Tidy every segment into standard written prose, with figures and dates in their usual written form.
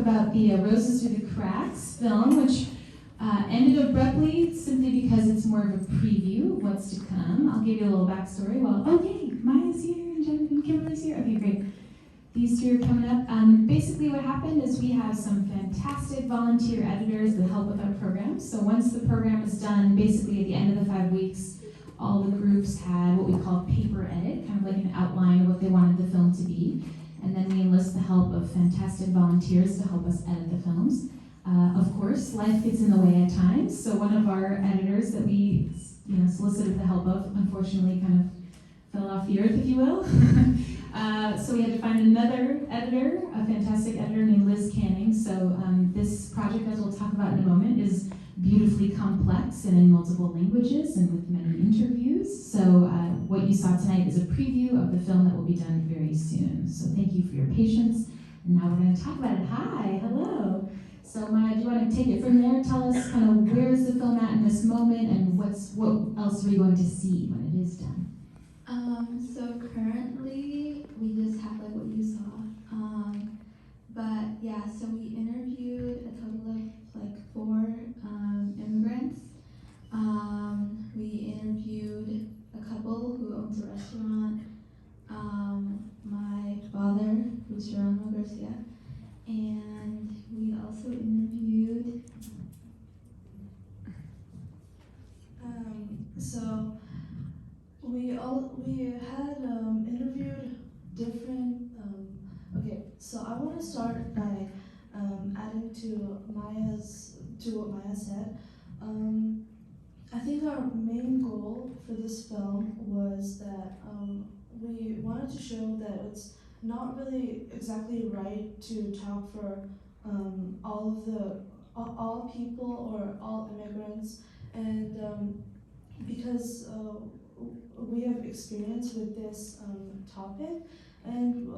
about the Roses Through the Cracks film, which ended abruptly simply because it's more of a preview of what's to come. I'll give you a little backstory. Okay, Maya's here and Jen and Kimberly's here. Okay, great. These three are coming up. Basically what happened is we have some fantastic volunteer editors that help with our program. So once the program is done, basically at the end of the 5 weeks, all the groups had what we call paper edit, kind of like an outline of what they wanted the film to be. And then we enlist the help of fantastic volunteers to help us edit the films. Of course, life gets in the way at times. So one of our editors that we solicited the help of, unfortunately kind of fell off the earth, if you will. So we had to find another editor, a fantastic editor named Liz Canning. So this project, as we'll talk about in a moment, is beautifully complex and in multiple languages and with many interviews. So what you saw tonight is a preview of the film that will be done very soon. So thank you for your patience. And now we're going to talk about it. Hi, hello. So Maya, do you want to take it from there? Tell us kind of where is the film at in this moment and what else are we going to see when it is done? So currently we just have like what you saw. But yeah, so we interviewed a total of like 4 immigrants. We interviewed a couple who owns a restaurant, my father, who's Geronimo Garcia, and we also interviewed so we had interviewed different. Okay, so I want to start by adding to what Maya said. I think our main goal for this film was that we wanted to show that it's not really exactly right to talk for all people or all immigrants, and because we have experience with this topic, and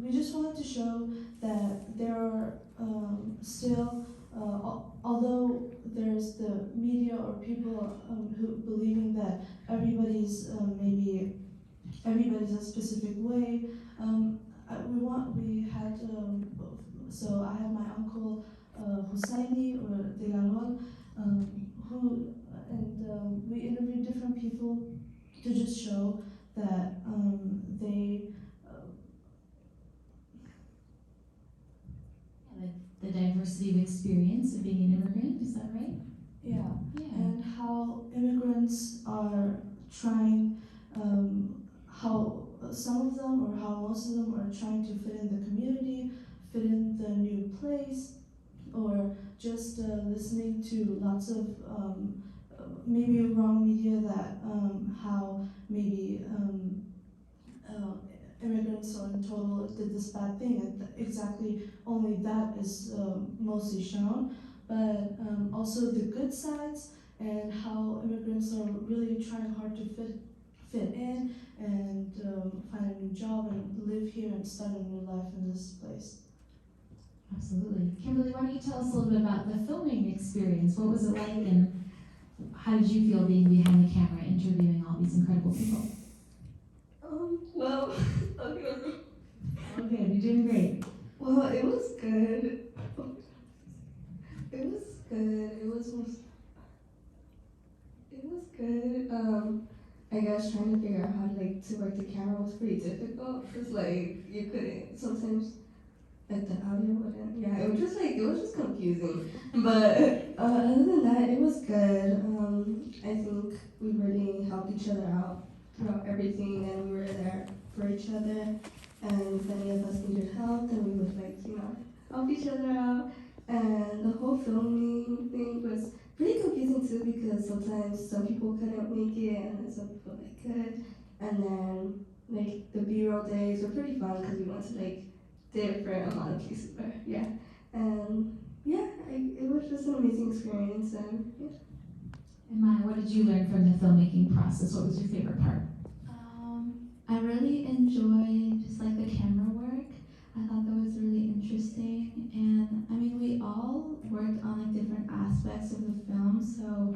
we just wanted to show that there are still, although there's the media or people who believing that everybody's a specific way. So I have my uncle Hussaini or Delarol, we interviewed different people to just show that the diversity of experience of being an immigrant, is that right? Yeah. Yeah. And how immigrants are trying, how some of them or how most of them are trying to fit in the community, fit in the new place, or just listening to lots of maybe wrong media that how maybe immigrants or in total did this bad thing, and exactly only that is mostly shown, but also the good sides and how immigrants are really trying hard to fit in and find a new job and live here and start a new life in this place. Absolutely. Kimberly, why don't you tell us a little bit about the filming experience? What was it like, and how did you feel being behind the camera interviewing all these incredible people? Well, okay. Okay, you're doing great. Well, it was good. It was good. It was good. I guess trying to figure out how to work the camera was pretty difficult because you couldn't sometimes the audio wouldn't. Yeah, it was just confusing. But other than that, it was good. I think we really helped each other out throughout everything, and we were there for each other. And if any of us needed help, then we would help each other out. And the whole filming thing was pretty confusing too, because sometimes some people couldn't make it, and then some people could. And then the B-roll days were pretty fun because we went to different amount of places. But yeah, and yeah, it was just an amazing experience. And yeah. And Maya, what did you learn from the filmmaking process? What was your favorite part? I really enjoyed just the camera work. I thought that was really interesting, and I mean we all worked on different aspects of the film. So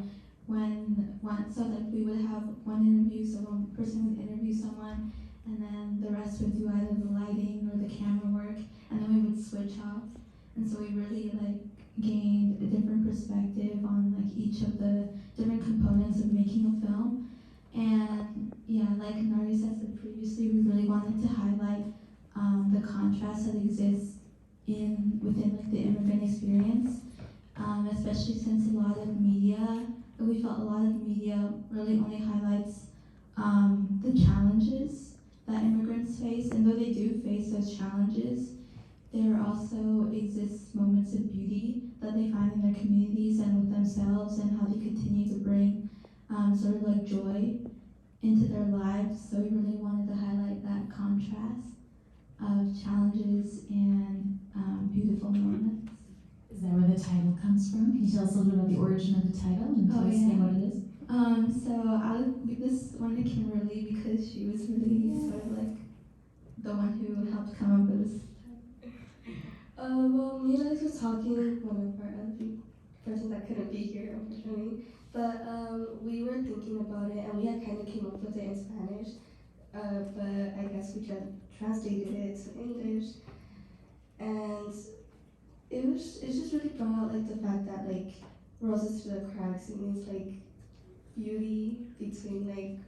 we would have one interview, so one person would interview someone, and then the rest would do either the lighting or the camera work, and then we would switch off. and so we really like gained a different perspective on like each of the different components of making a film. And yeah, like Narius has said previously, we really wanted to highlight the contrast that exists within like the immigrant experience, especially since a lot of media, we felt a lot of media really only highlights the challenges that immigrants face, and though they do face those challenges, there also exists moments of beauty that they find in their communities and with themselves, and how they continue to bring sort of like joy into their lives. So we really wanted to highlight that contrast of challenges and beautiful moments. Is that where the title comes from? Can you tell us a little bit about the origin of the title and tell us again what it is? So I'll give this one to Kimberly because she was really sort of like the one who helped come up with this. Well, me and Alex was talking, one of our other persons that couldn't be here, unfortunately. But we were thinking about it, and we had kind of came up with it in Spanish. But I guess we just translated it to English, and it's just really brought out like the fact that like roses to the cracks. It means like beauty between like,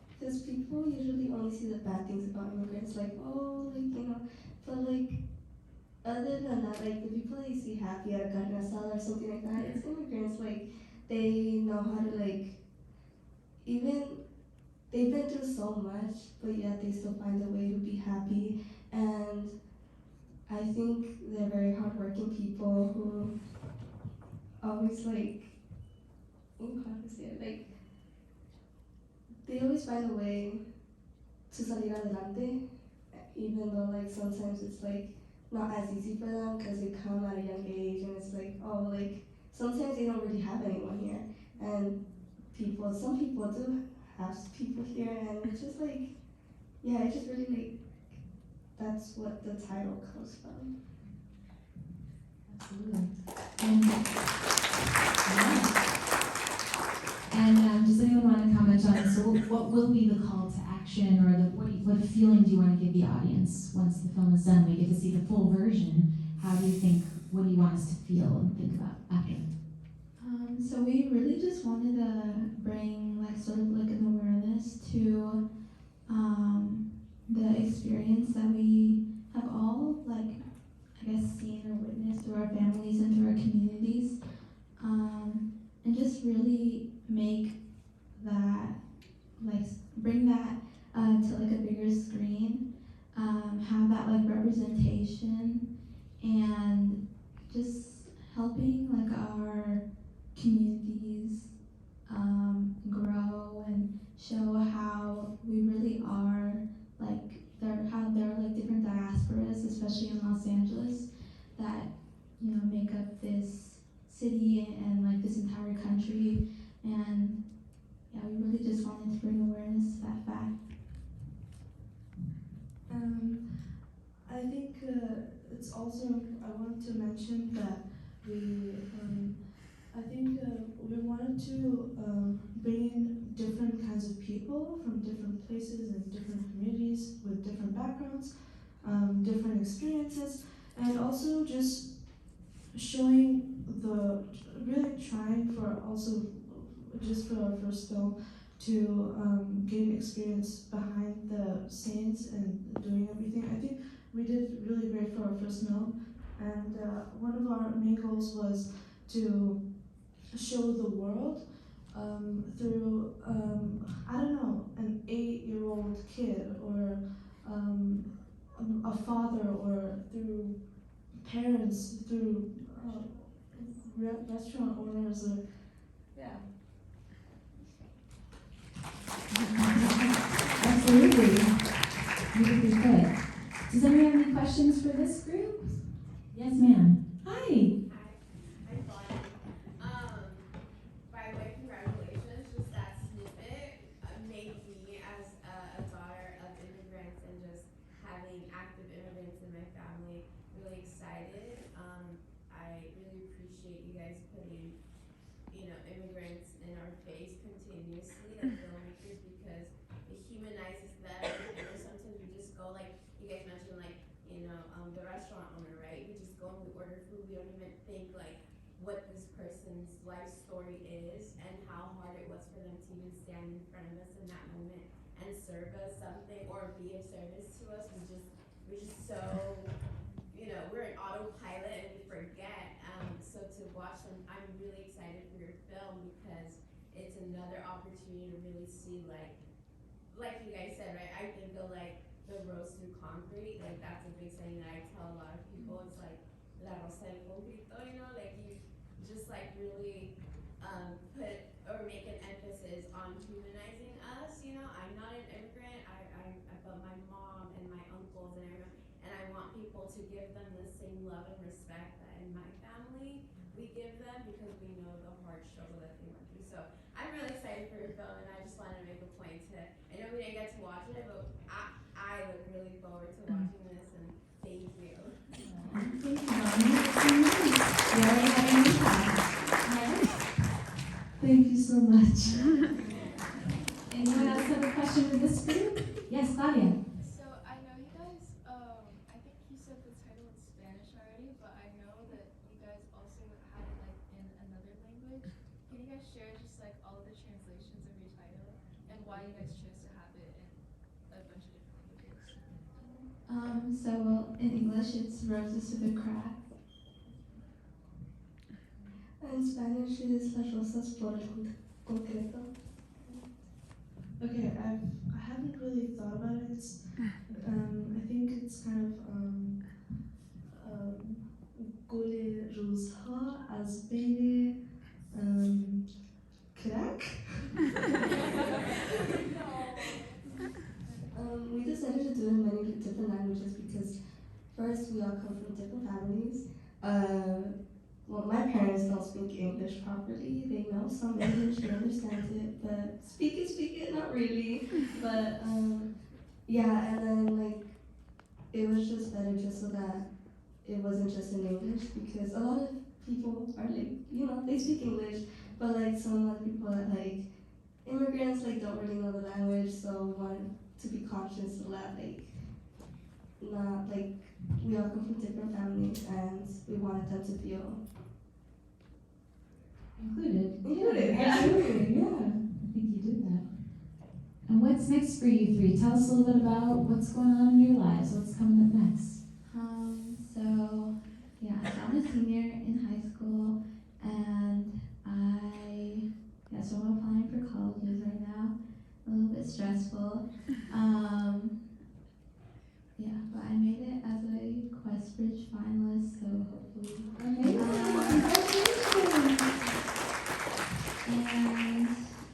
because people usually only see the bad things about immigrants, like oh like but like other than that, like the people that you see happy at a carne asada or something like that, it's immigrants. Like they know how to like, even they've been through so much, but yet they still find a way to be happy. And I think they're very hardworking people who always like, how to say it, like they always find a way to salir adelante, even though like sometimes it's like not as easy for them because they come at a young age and it's like, oh, like sometimes they don't really have anyone here, and some people do have people here, and it's just like, yeah, it's just really like, that's what the title comes from. Absolutely. And, yeah. And does anyone want to comment on, so what will be the call to action, or what feeling do you want to give the audience once the film is done? We get to see the full version. What do you want us to feel and think about after? So we really just wanted to bring like sort of like an awareness to the experience that we have all like, I guess, seen or witnessed through our families and through our communities, and just really make that, like bring that to like a bigger screen, have that like representation, and just helping like our communities grow and show how we really are like how there are like different diasporas, especially in Los Angeles, that make up this city and like this entire country. And yeah, we really just wanted to bring awareness to that fact. I think it's also, I want to mention that I think we wanted to bring in different kinds of people from different places and different communities with different backgrounds, different experiences, and also just showing really trying for also, just for our first film, to gain experience behind the scenes and doing everything. I think we did really great for our first film, and one of our main goals was to show the world through, I don't know, an 8-year-old kid, or a father, or through parents, through restaurant owners, or yeah. Absolutely. Really good. Does anyone have any questions for this group? Yes, ma'am. Hi. Hi, Bonnie. By the way, congratulations. Just that snippet made me, as a daughter of immigrants and just having active immigrants in my family, really excited. I really appreciate you guys putting, immigrants in our face continuously as filmmakers, because it humanizes them. I know sometimes we just go, like you guys mentioned, like, the restaurant owner order food, we don't even think like what this person's life story is and how hard it was for them to even stand in front of us in that moment and serve us something or be of service to us. We're just so, we're in autopilot and we forget. So to watch them, I'm really excited for your film because it's another opportunity to really see like you guys said, right? I think of like the rose through concrete, like that's a big saying that I tell a lot of people. It's like la rosa del concreto, like you just like really put or make an emphasis on humanizing us. I'm not an immigrant. But my mom and my uncles and everyone, and I want people to give them the same love and respect that in my family we give them because we know the hard struggle that they went through. So I'm really excited for your film, and I just wanted to make a point to. I know we didn't get to watch it, but I look really forward to watching this, and thank you. Thank you, Bonnie. That's so nice. You already have an impact. Yes? Thank you so much. Anyone else have a question for this group? Yes, Claudia. So I know you guys, I think you said the title in Spanish already, but I know that you guys also had it like in another language. Can you guys share just like all of the translations of your title and why you guys chose to have it in a bunch of different languages? So in English it's Roses to the Crack. In Spanish is Las Rosas por el Concreto. Okay, I haven't really thought about it. I think it's kind of گل روزها از بین crack. We decided to do it in many different languages because first we all come from different families. Well, my parents don't speak English properly. They know some English, they understand it, but speak it, not really. But yeah, and then like it was just better just so that it wasn't just in English because a lot of people are like, they speak English, but like some other people that like immigrants like don't really know the language, so want to be conscious of that, like not like we all come from different families and we wanted them to feel Included. included. Absolutely, yeah. I think you did that. And what's next for you three? Tell us a little bit about what's going on in your lives. What's coming up next? So I'm a senior in high school, and so I'm applying for colleges right now. A little bit stressful. But I made it as a Questbridge finalist, so hopefully.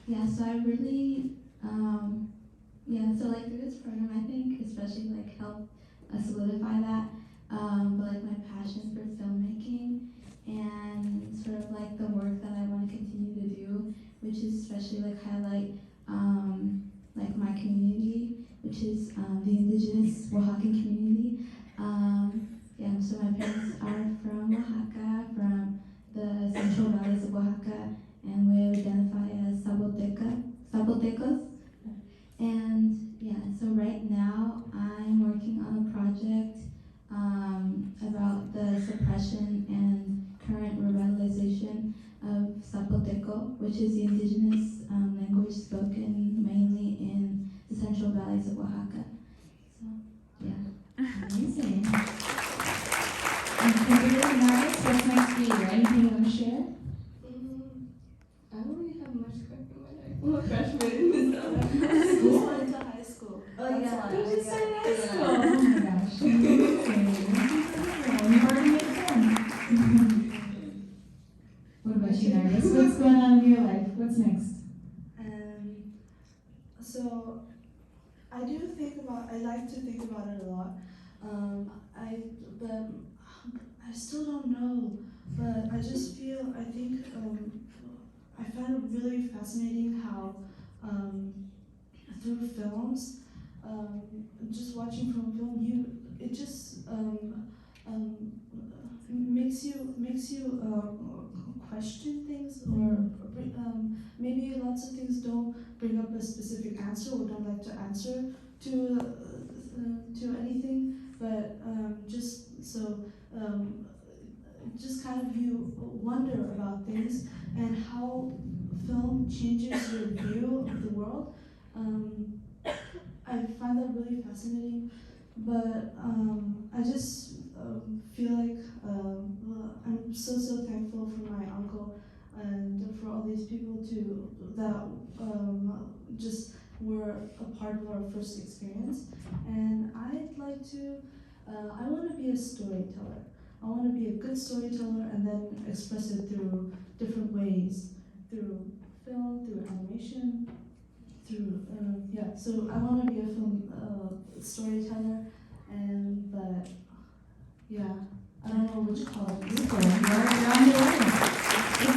And so I really, so like through this program, I think especially like helped solidify that, but like my passion for filmmaking and sort of like the work that I want to continue to do, which is especially like highlight like my community, which is the indigenous Oaxacan community. So my parents are from Oaxaca, from the Central Valleys of Oaxaca, and we identify as Zapotecos. And so right now I'm working on a project about the suppression and current revitalization of Zapoteco, which is the indigenous language spoken mainly in the Central Valleys of Oaxaca. So, Amazing. And Kimberly and Iris, what's next for you? Anything you want to share? I don't really have much crack in my life. I'm a freshman, so School into high school. Oh, That's yeah. why. You just started high Yeah. school. Oh my gosh. Amazing. You've already made friends. What about you, Iris? What's going on in your life? What's next? So I like to think about it a lot. But I still don't know. But I just feel, I think, I find it really fascinating how through films, just watching from film, it just makes you question things, or maybe lots of things don't bring up a specific answer or don't like to answer to anything, but just so just kind of you wonder about things and how film changes your view of the world. I find that really fascinating, but I just feel like I'm so thankful for my uncle and for all these people that just were a part of our first experience. And I'd like to, I want to be a storyteller. I want to be a good storyteller and then express it through different ways, through film, through animation, through so I want to be a film storyteller, but yeah, I don't know which color. Beautiful. You're on your way.